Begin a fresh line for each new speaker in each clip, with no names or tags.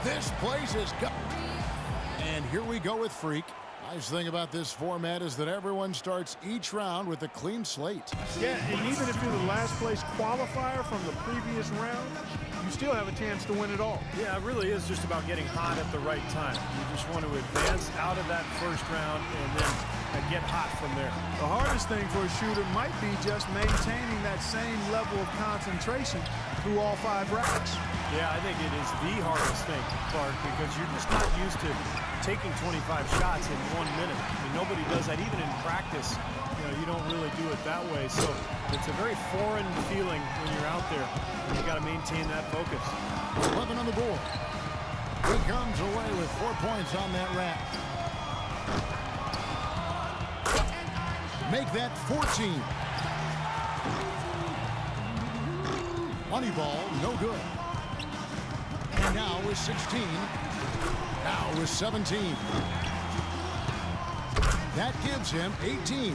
This place is go. And here we go with Freak. Nice thing about this format is that everyone starts each round with a clean slate.
Yeah, and even if you're the last place qualifier from the previous round, you still have a chance to win it all.
Yeah, it really is just about getting hot at the right time. You just want to advance out of that first round and then get hot from there.
The hardest thing for a shooter might be just maintaining that same level of concentration through all 5 racks.
Yeah, I think it is the hardest thing, Clark, because you're just not used to taking 25 shots in 1 minute. I mean, nobody does that. Even in practice, you don't really do it that way. So it's a very foreign feeling when you're out there. You got to maintain that focus.
11 on the board. He comes away with 4 points on that rack. Make that 14. Money ball, no good. And now with 16. Now with 17. That gives him 18.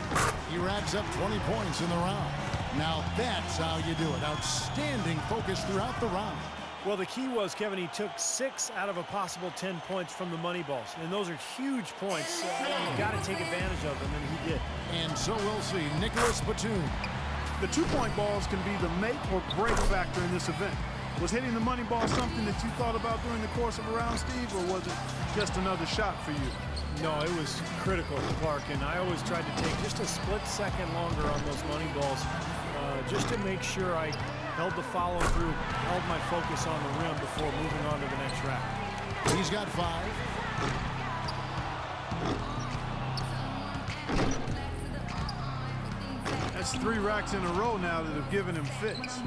He racks up 20 points in the round. Now that's how you do it. Outstanding focus throughout the round.
Well, the key was, Kevin, he took 6 out of a possible 10 points from the money balls. And those are huge points. You've got to take advantage of them, and he did.
And so we'll see Nicholas Batum.
The 2-point balls can be the make or break factor in this event. Was hitting the money ball something that you thought about during the course of a round, Steve, or was it just another shot for you?
No, it was critical, Clark, and I always tried to take just a split second longer on those money balls just to make sure I held the follow through, held my focus on the rim before moving on to the next rack.
He's got 5.
That's 3 racks in a row now that have given him fits.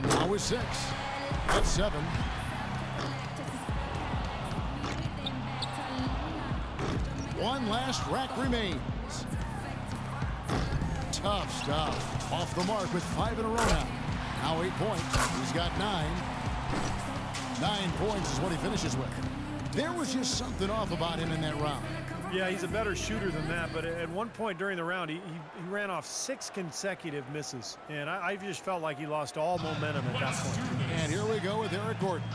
Now with 6. That's 7. One last rack remains. Tough stuff. Off the mark with 5 in a row now. Now 8 points. He's got 9. 9 points is what he finishes with. There was just something off about him in that round.
Yeah, he's a better shooter than that, but at one point during the round, he ran off 6 consecutive misses, and I just felt like he lost all momentum at that point.
And here we go with Eric Gordon.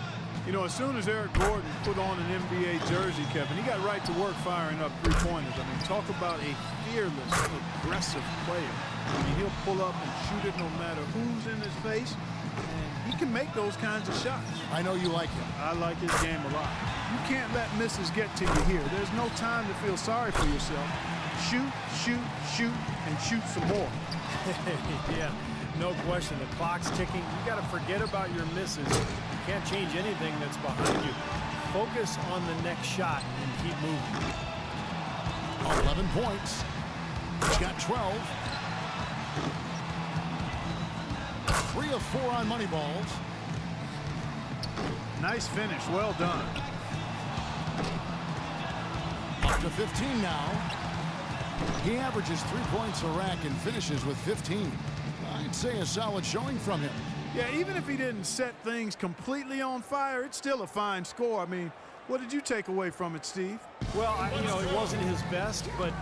You know, as soon as Eric Gordon put on an NBA jersey, Kevin, he got right to work firing up 3-pointers. I mean, talk about a fearless, aggressive player. I mean, he'll pull up and shoot it no matter who's in his face, and he can make those kinds of shots.
I know you like him.
I like his game a lot. You can't let misses get to you here. There's no time to feel sorry for yourself. Shoot, shoot, shoot, and shoot some more.
Yeah, no question. The clock's ticking. You got to forget about your misses. You can't change anything that's behind you. Focus on the next shot and keep moving.
11 points. He's got 12. 3 of 4 on money balls.
Nice finish. Well done.
Up to 15 now. He averages 3 points a rack and finishes with 15. I'd say a solid showing from him.
Yeah, even if he didn't set things completely on fire, it's still a fine score. I mean, what did you take away from it, Steve?
Well, it wasn't his best, but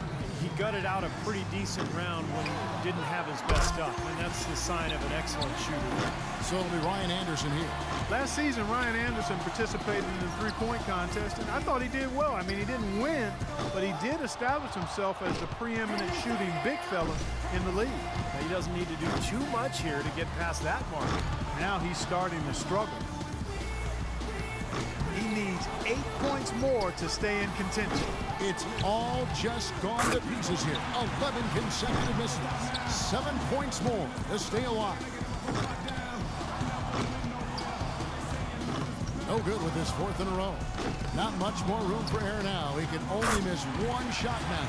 he gutted out a pretty decent round when he didn't have his best stuff, and that's the sign of an excellent shooter.
So it'll be Ryan Anderson here.
Last season, Ryan Anderson participated in the 3-point contest, and I thought he did well. I mean, he didn't win, but he did establish himself as the preeminent shooting big fella in the league.
Now, he doesn't need to do too much here to get past that mark.
Now he's starting to struggle. He needs 8 points more to stay in contention.
It's all just gone to pieces here. 11 consecutive misses. 7 points more to stay alive. No good with his 4th in a row. Not much more room for error now. He can only miss 1 shot now.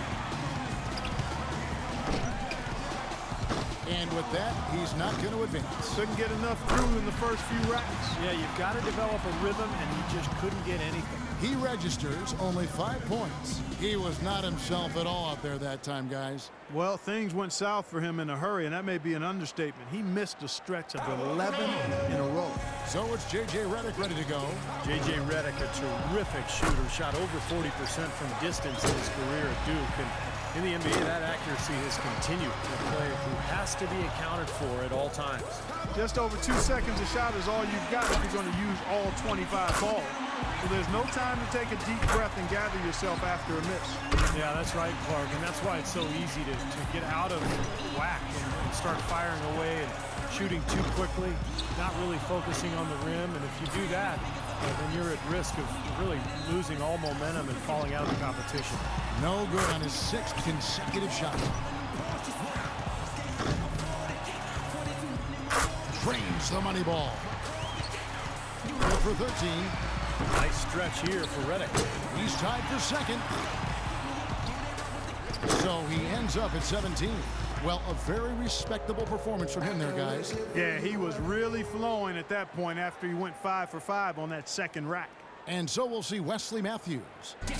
And with that, he's not going to advance.
Couldn't get enough through in the first few racks.
Yeah, you've got to develop a rhythm, and he just couldn't get anything.
He registers only 5 points. He was not himself at all out there that time, guys.
Well, things went south for him in a hurry, and that may be an understatement. He missed a stretch of 11 in a row.
So it's J.J. Redick ready to go.
J.J. Redick, a terrific shooter, shot over 40% from distance in his career at Duke. And in the NBA, that accuracy has continued. A player who has to be accounted for at all times.
Just over 2 seconds a shot is all you've got if you're going to use all 25 balls. So there's no time to take a deep breath and gather yourself after a miss.
Yeah, that's right, Clark, and that's why it's so easy to get out of whack and start firing away and shooting too quickly, not really focusing on the rim. And if you do that, then you're at risk of really losing all momentum and falling out of the competition.
No good on his 6th consecutive shot. Drains the money ball. Good for 13.
Nice stretch here for Reddick.
He's tied for 2nd. So he ends up at 17. Well, a very respectable performance from him there, guys.
Yeah, he was really flowing at that point after he went 5 for 5 on that 2nd rack.
And so we'll see Wesley Matthews.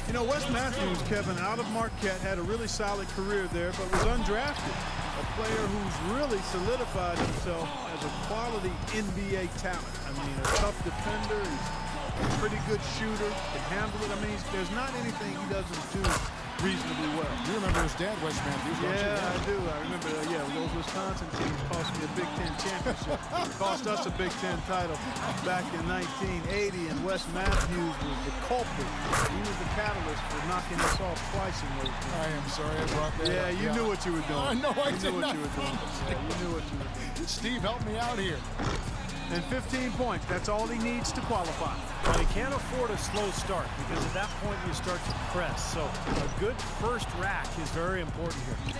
You know, Wes Matthews, Kevin, out of Marquette, had a really solid career there, but was undrafted. A player who's really solidified himself as a quality NBA talent. I mean, a tough defender. He's a pretty good shooter. Can handle it. I mean, there's not anything he doesn't do reasonably well.
You remember his dad, Wes Matthews, don't you?
Yeah, I do. I remember, those Wisconsin teams cost me a Big Ten championship. Cost us a Big Ten title back in 1980, and Wes Matthews was the culprit. He was the catalyst for knocking us off twice in those games.
I am sorry I brought that up.
Yeah, you knew what you were doing.
No, I
you
did
knew
not.
what you were doing. Yeah, you knew what you were doing.
Steve, help me out here.
And 15 points. That's all he needs to qualify.
Well, he can't afford a slow start because at that point you start to press. So a good first rack is very important here.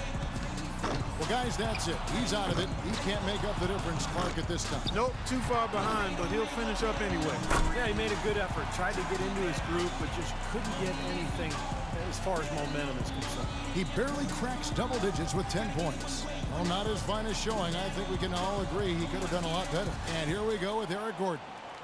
Well, guys, that's it. He's out of it. He can't make up the difference, Clark, at this time.
Nope, too far behind, but he'll finish up anyway.
Yeah, he made a good effort. Tried to get into his group, but just couldn't get anything as far as momentum is concerned.
He barely cracks double digits with 10 points. Well, not his finest showing. I think we can all agree he could have done a lot better. And here we go with Eric Gordon.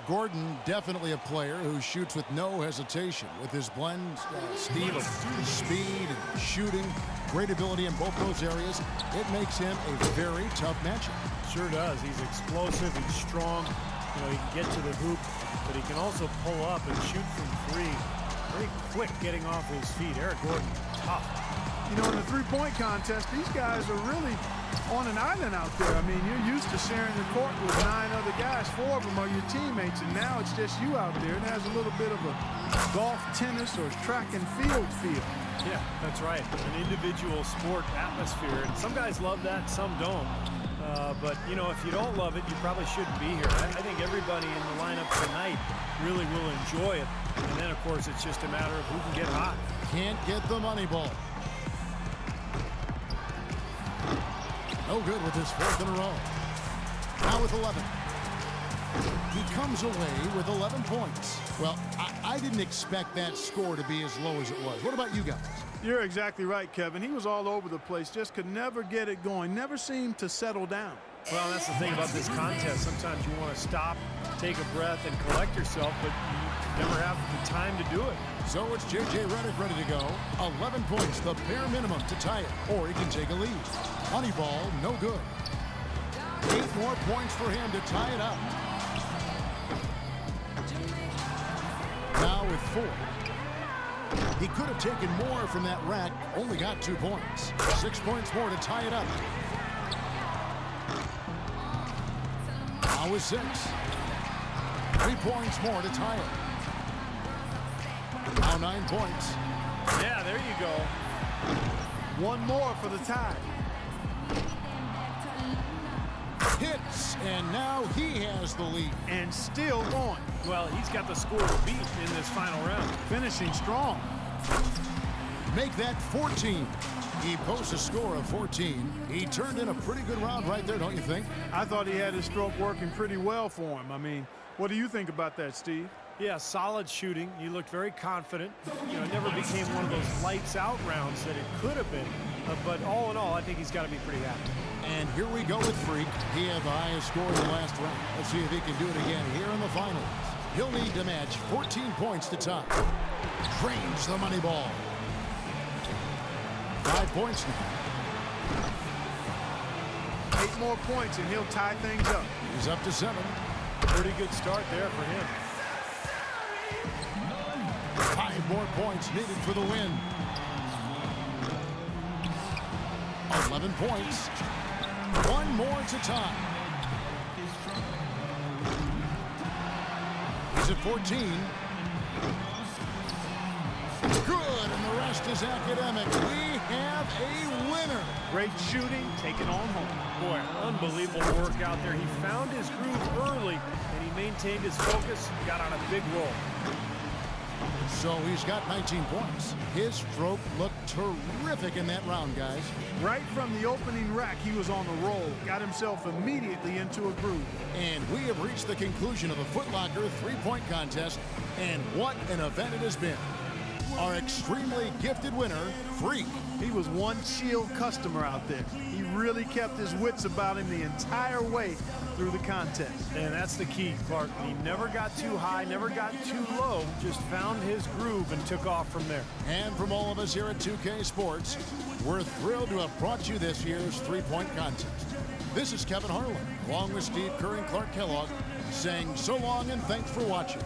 Gordon, definitely a player who shoots with no hesitation. With his blend, Steve, of speed and shooting, great ability in both those areas, it makes him a very tough matchup.
Sure does. He's explosive. He's strong. You know, he can get to the hoop, but he can also pull up and shoot from 3. Very quick getting off his feet. Eric Gordon, tough.
You know, in the three-point contest, these guys are really on an island out there. I mean, you're used to sharing the court with 9 other guys. 4 of them are your teammates, and now it's just you out there. It has a little bit of a golf, tennis, or track and field feel.
Yeah, that's right. An individual sport atmosphere. And some guys love that, some don't. But, you know, if you don't love it, you probably shouldn't be here. I think everybody in the lineup tonight really will enjoy it. And then, of course, it's just a matter of who can get hot.
Can't get the money ball. No good with his 4th in a row. Now with 11. He comes away with 11 points. Well, I didn't expect that score to be as low as it was. What about you guys?
You're exactly right, Kevin. He was all over the place, just could never get it going, never seemed to settle down.
Well, that's the thing about this contest. Sometimes you want to stop, take a breath, and collect yourself, but you never have the time to do it.
So it's J.J. Redick ready to go. 11 points, the bare minimum to tie it, or he can take a lead. Money ball, no good. 8 more points for him to tie it up. Now with 4. He could have taken more from that rack, only got 2 points. 6 points more to tie it up. Now with 6. 3 points more to tie it. Now 9 points.
Yeah, there you go.
1 more for the tie.
Hits, and now he has the lead.
And still going.
Well, he's got the score to beat in this final round.
Finishing strong.
Make that 14. He posts a score of 14. He turned in a pretty good round right there, don't you think?
I thought he had his stroke working pretty well for him. I mean, what do you think about that, Steve?
Yeah, solid shooting. He looked very confident. You know, it never became one of those lights-out rounds that it could have been. But all in all, I think he's got to be pretty happy.
And here we go with Freak. He had the highest score in the last round. Let's see if he can do it again here in the finals. He'll need to match 14 points to tie. Drains the money ball. 5 points now.
8 more points and he'll tie things up.
He's up to 7.
Pretty good start there for him.
5 more points needed for the win. 11 points. 1 more to tie. at 14. Good, and the rest is academic. We have a winner.
Great shooting, taken on home.
Boy, unbelievable work out there. He found his groove early, and he maintained his focus, got on a big roll.
So he's got 19 points. His stroke looked terrific in that round, guys.
Right from the opening rack, he was on the roll. Got himself immediately into a groove.
And we have reached the conclusion of the Foot Locker three-point contest, and what an event it has been. Our extremely gifted winner, Freak.
He was one chill customer out there. He really kept his wits about him the entire way through the contest.
And that's the key, Clark. He never got too high, never got too low, just found his groove and took off from there.
And from all of us here at 2K Sports, we're thrilled to have brought you this year's three-point contest. This is Kevin Harlan, along with Steve Kerr and Clark Kellogg, saying so long and thanks for watching.